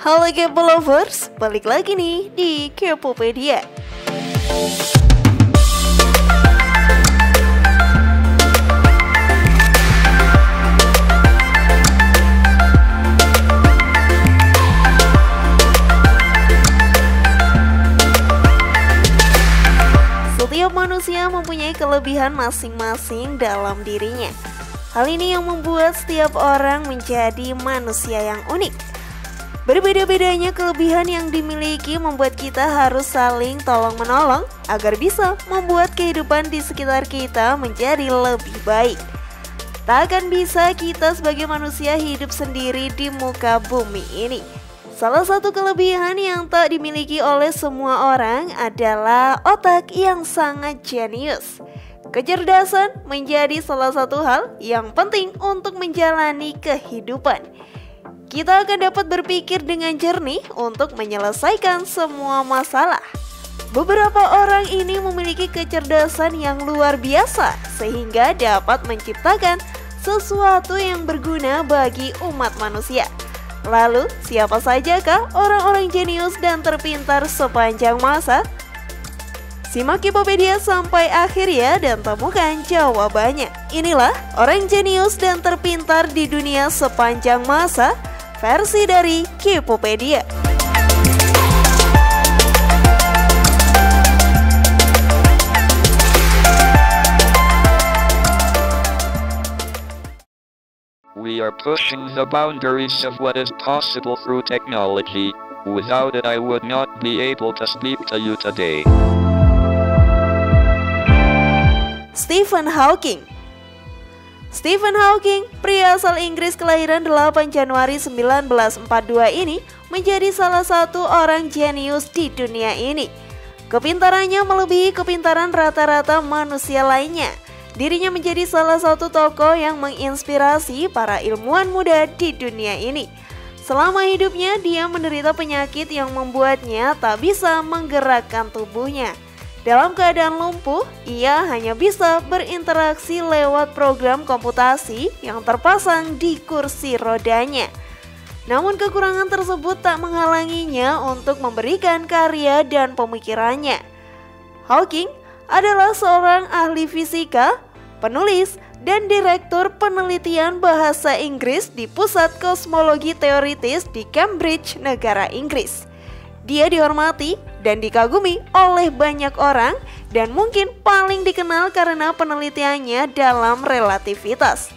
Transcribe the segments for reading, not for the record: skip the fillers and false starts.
Halo Kepo Lovers, balik lagi nih di Kepopedia. Setiap manusia mempunyai kelebihan masing-masing dalam dirinya. Hal ini yang membuat setiap orang menjadi manusia yang unik. Berbeda-bedanya kelebihan yang dimiliki membuat kita harus saling tolong-menolong agar bisa membuat kehidupan di sekitar kita menjadi lebih baik. Tak akan bisa kita sebagai manusia hidup sendiri di muka bumi ini. Salah satu kelebihan yang tak dimiliki oleh semua orang adalah otak yang sangat jenius. Kecerdasan menjadi salah satu hal yang penting untuk menjalani kehidupan. Kita akan dapat berpikir dengan jernih untuk menyelesaikan semua masalah. Beberapa orang ini memiliki kecerdasan yang luar biasa sehingga dapat menciptakan sesuatu yang berguna bagi umat manusia. Lalu, siapa sajakah orang-orang jenius dan terpintar sepanjang masa? Simak Kepopedia sampai akhir ya dan temukan jawabannya. Inilah orang jenius dan terpintar di dunia sepanjang masa, versi dari Kepopedia. We are pushing the boundaries of what is possible through technology. Without it, I would not be able to speak to you today. Stephen Hawking. Stephen Hawking, pria asal Inggris kelahiran 8 Januari 1942 ini menjadi salah satu orang jenius di dunia ini. Kepintarannya melebihi kepintaran rata-rata manusia lainnya. Dirinya menjadi salah satu tokoh yang menginspirasi para ilmuwan muda di dunia ini. Selama hidupnya, dia menderita penyakit yang membuatnya tak bisa menggerakkan tubuhnya. Dalam keadaan lumpuh, ia hanya bisa berinteraksi lewat program komputasi yang terpasang di kursi rodanya. Namun kekurangan tersebut tak menghalanginya untuk memberikan karya dan pemikirannya. Hawking adalah seorang ahli fisika, penulis, dan direktur penelitian bahasa Inggris di Pusat Kosmologi Teoritis di Cambridge, negara Inggris. Dia dihormati dan dikagumi oleh banyak orang dan mungkin paling dikenal karena penelitiannya dalam relativitas.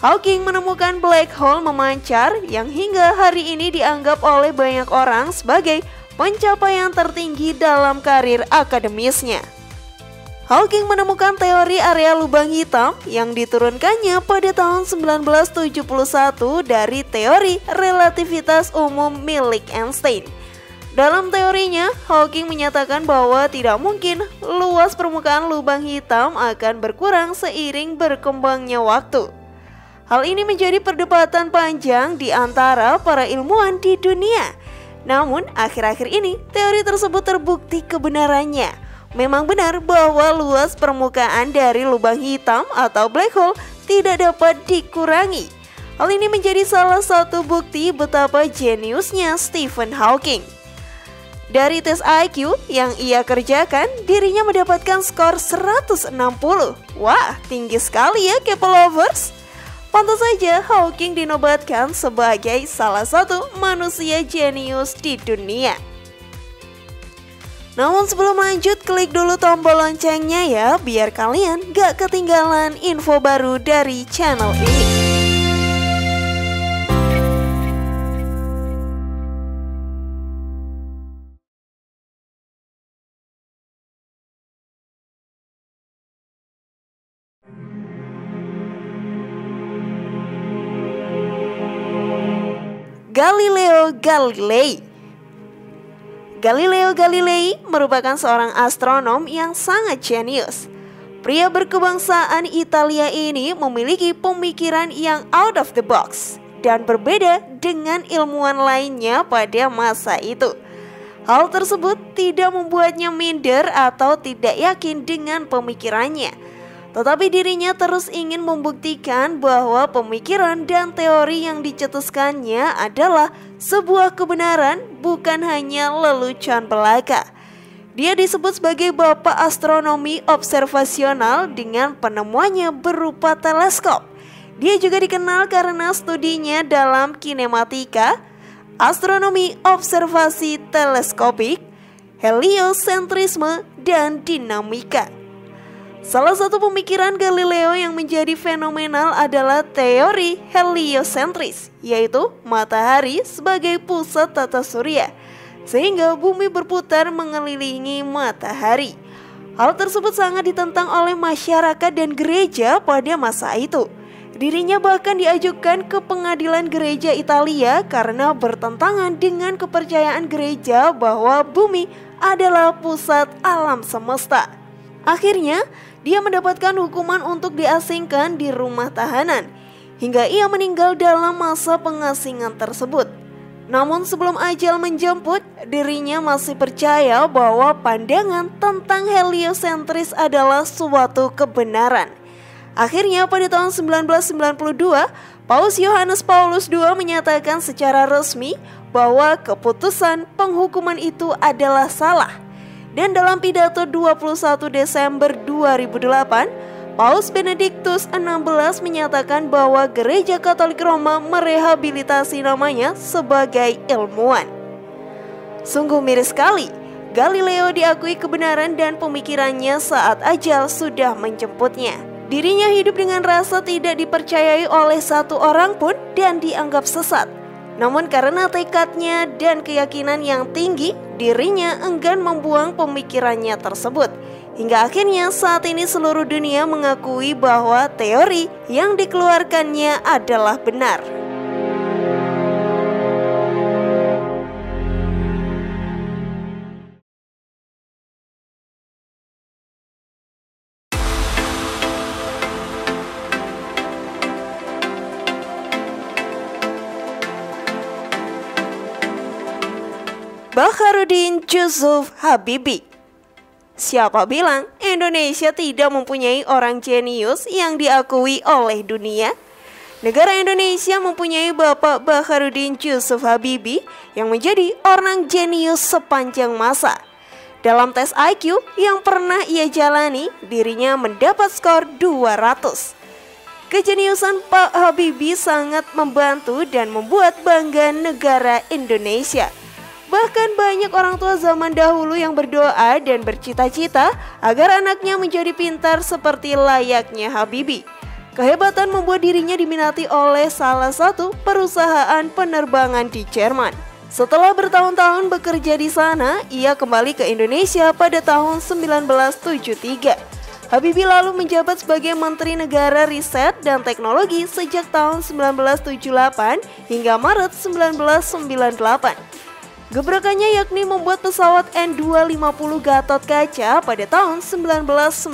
Hawking menemukan black hole memancar yang hingga hari ini dianggap oleh banyak orang sebagai pencapaian tertinggi dalam karir akademisnya. Hawking menemukan teori area lubang hitam yang diturunkannya pada tahun 1971 dari teori relativitas umum milik Einstein. Dalam teorinya, Hawking menyatakan bahwa tidak mungkin luas permukaan lubang hitam akan berkurang seiring berkembangnya waktu. Hal ini menjadi perdebatan panjang di antara para ilmuwan di dunia. Namun, akhir-akhir ini teori tersebut terbukti kebenarannya. Memang benar bahwa luas permukaan dari lubang hitam atau black hole tidak dapat dikurangi. Hal ini menjadi salah satu bukti betapa jeniusnya Stephen Hawking. Dari tes IQ yang ia kerjakan, dirinya mendapatkan skor 160. Wah, tinggi sekali ya Kepo Lovers. Pantas saja Hawking dinobatkan sebagai salah satu manusia jenius di dunia. Namun sebelum lanjut, klik dulu tombol loncengnya ya, biar kalian gak ketinggalan info baru dari channel ini. Galileo Galilei. Galileo Galilei merupakan seorang astronom yang sangat jenius. Pria berkebangsaan Italia ini memiliki pemikiran yang out of the box dan berbeda dengan ilmuwan lainnya pada masa itu. Hal tersebut tidak membuatnya minder atau tidak yakin dengan pemikirannya. Tetapi dirinya terus ingin membuktikan bahwa pemikiran dan teori yang dicetuskannya adalah sebuah kebenaran, bukan hanya lelucon belaka. Dia disebut sebagai bapak astronomi observasional dengan penemuannya berupa teleskop. Dia juga dikenal karena studinya dalam kinematika, astronomi observasi teleskopik, heliosentrisme, dan dinamika. Salah satu pemikiran Galileo yang menjadi fenomenal adalah teori heliosentris, yaitu matahari sebagai pusat tata surya, sehingga bumi berputar mengelilingi matahari. Hal tersebut sangat ditentang oleh masyarakat dan gereja pada masa itu. Dirinya bahkan diajukan ke pengadilan gereja Italia karena bertentangan dengan kepercayaan gereja bahwa bumi adalah pusat alam semesta. Akhirnya, dia mendapatkan hukuman untuk diasingkan di rumah tahanan, hingga ia meninggal dalam masa pengasingan tersebut. Namun sebelum ajal menjemput, dirinya masih percaya bahwa pandangan tentang heliosentris adalah suatu kebenaran. Akhirnya pada tahun 1992, Paus Yohanes Paulus II menyatakan secara resmi bahwa keputusan penghukuman itu adalah salah. Dan dalam pidato 21 Desember 2008, Paus Benediktus XVI menyatakan bahwa Gereja Katolik Roma merehabilitasi namanya sebagai ilmuwan. Sungguh miris sekali, Galileo diakui kebenaran dan pemikirannya saat ajal sudah menjemputnya. Dirinya hidup dengan rasa tidak dipercayai oleh satu orang pun dan dianggap sesat. Namun karena tekadnya dan keyakinan yang tinggi, dirinya enggan membuang pemikirannya tersebut. Hingga akhirnya saat ini seluruh dunia mengakui bahwa teori yang dikeluarkannya adalah benar. Bakharudin Yusuf Habibie. Siapa bilang Indonesia tidak mempunyai orang jenius yang diakui oleh dunia? Negara Indonesia mempunyai Bapak Bakharudin Yusuf Habibie yang menjadi orang jenius sepanjang masa. Dalam tes IQ yang pernah ia jalani, dirinya mendapat skor 200. Kejeniusan Pak Habibie sangat membantu dan membuat bangga negara Indonesia. Bahkan banyak orang tua zaman dahulu yang berdoa dan bercita-cita agar anaknya menjadi pintar seperti layaknya Habibie. Kehebatan membuat dirinya diminati oleh salah satu perusahaan penerbangan di Jerman. Setelah bertahun-tahun bekerja di sana, ia kembali ke Indonesia pada tahun 1973. Habibie lalu menjabat sebagai Menteri Negara Riset dan Teknologi sejak tahun 1978 hingga Maret 1998. Gebrakannya yakni membuat pesawat N250 Gatot Kaca pada tahun 1995.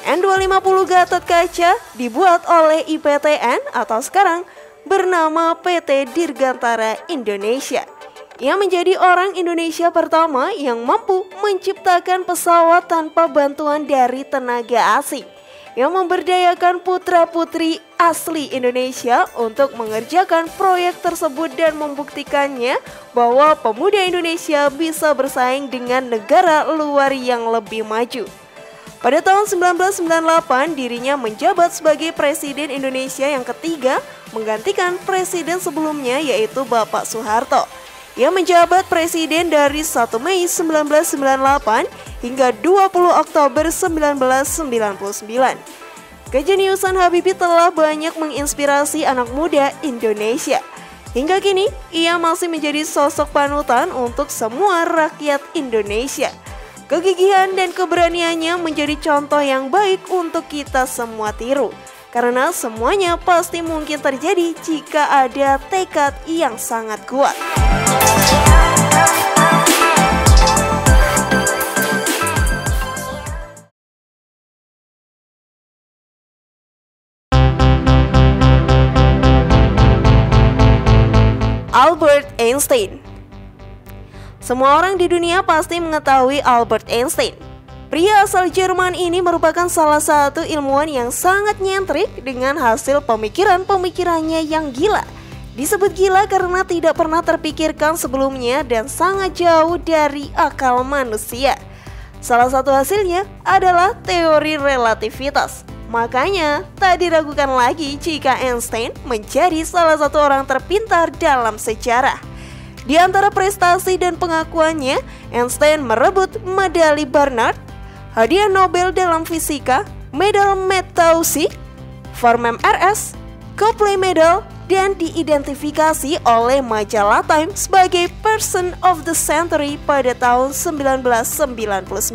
N250 Gatot Kaca dibuat oleh IPTN atau sekarang bernama PT Dirgantara Indonesia. Ia menjadi orang Indonesia pertama yang mampu menciptakan pesawat tanpa bantuan dari tenaga asing, yang memberdayakan putra-putri asli Indonesia untuk mengerjakan proyek tersebut dan membuktikannya bahwa pemuda Indonesia bisa bersaing dengan negara luar yang lebih maju. Pada tahun 1998, dirinya menjabat sebagai Presiden Indonesia yang ketiga, menggantikan presiden sebelumnya yaitu Bapak Soeharto. Ia menjabat presiden dari 1 Mei 1998 hingga 20 Oktober 1999. Kejeniusan Habibie telah banyak menginspirasi anak muda Indonesia. Hingga kini, ia masih menjadi sosok panutan untuk semua rakyat Indonesia. Kegigihan dan keberaniannya menjadi contoh yang baik untuk kita semua tiru. Karena semuanya pasti mungkin terjadi jika ada tekad yang sangat kuat. Albert Einstein. Semua orang di dunia pasti mengetahui Albert Einstein. Pria asal Jerman ini merupakan salah satu ilmuwan yang sangat nyentrik dengan hasil pemikiran-pemikirannya yang gila. Disebut gila karena tidak pernah terpikirkan sebelumnya dan sangat jauh dari akal manusia. Salah satu hasilnya adalah teori relativitas. Makanya tak diragukan lagi jika Einstein menjadi salah satu orang terpintar dalam sejarah. Di antara prestasi dan pengakuannya, Einstein merebut medali Barnard, hadiah Nobel dalam fisika, medal Matteucci, Fermi RS, Copley Medal, dan diidentifikasi oleh majalah Time sebagai Person of the Century pada tahun 1999.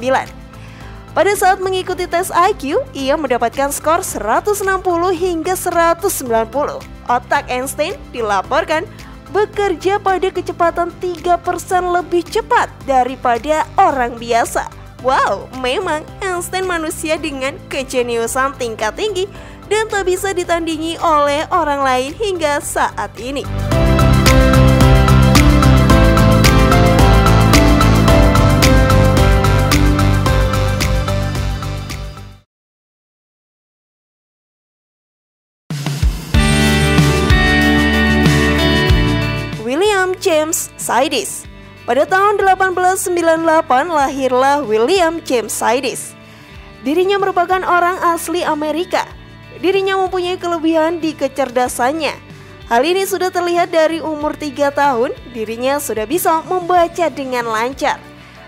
Pada saat mengikuti tes IQ, ia mendapatkan skor 160 hingga 190. Otak Einstein dilaporkan bekerja pada kecepatan 3% lebih cepat daripada orang biasa. Wow, memang Einstein manusia dengan kejeniusan tingkat tinggi dan tak bisa ditandingi oleh orang lain hingga saat ini. William James Sidis. Pada tahun 1898 lahirlah William James Sidis. Dirinya merupakan orang asli Amerika. Dirinya mempunyai kelebihan di kecerdasannya. Hal ini sudah terlihat dari umur 3 tahun, dirinya sudah bisa membaca dengan lancar.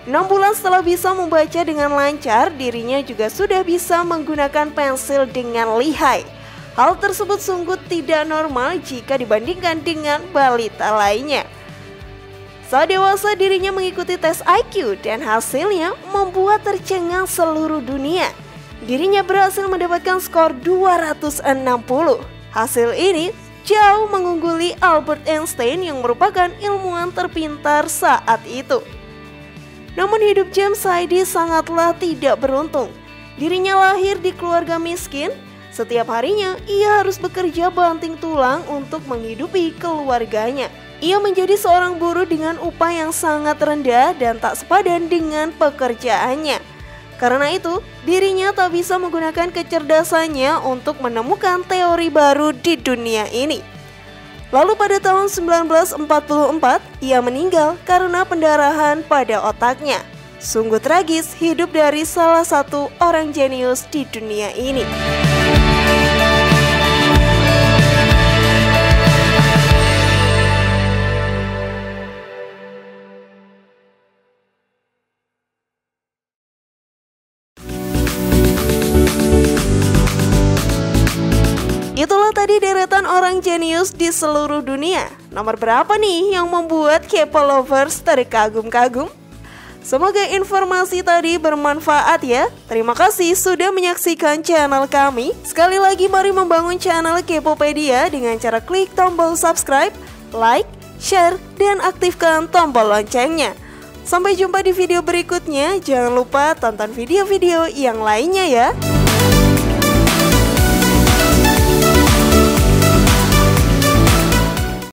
6 bulan setelah bisa membaca dengan lancar, dirinya juga sudah bisa menggunakan pensil dengan lihai. Hal tersebut sungguh tidak normal jika dibandingkan dengan balita lainnya. Saat dewasa dirinya mengikuti tes IQ dan hasilnya membuat tercengang seluruh dunia. Dirinya berhasil mendapatkan skor 260. Hasil ini jauh mengungguli Albert Einstein yang merupakan ilmuwan terpintar saat itu. Namun hidup James Sidis sangatlah tidak beruntung. Dirinya lahir di keluarga miskin. Setiap harinya ia harus bekerja banting tulang untuk menghidupi keluarganya. Ia menjadi seorang buruh dengan upah yang sangat rendah dan tak sepadan dengan pekerjaannya. Karena itu, dirinya tak bisa menggunakan kecerdasannya untuk menemukan teori baru di dunia ini. Lalu pada tahun 1944, ia meninggal karena pendarahan pada otaknya. Sungguh tragis hidup dari salah satu orang jenius di dunia ini. Itulah tadi deretan orang jenius di seluruh dunia. Nomor berapa nih yang membuat Kepo Lovers terkagum-kagum? Semoga informasi tadi bermanfaat ya. Terima kasih sudah menyaksikan channel kami. Sekali lagi mari membangun channel Kepopedia dengan cara klik tombol subscribe, like, share, dan aktifkan tombol loncengnya. Sampai jumpa di video berikutnya. Jangan lupa tonton video-video yang lainnya ya.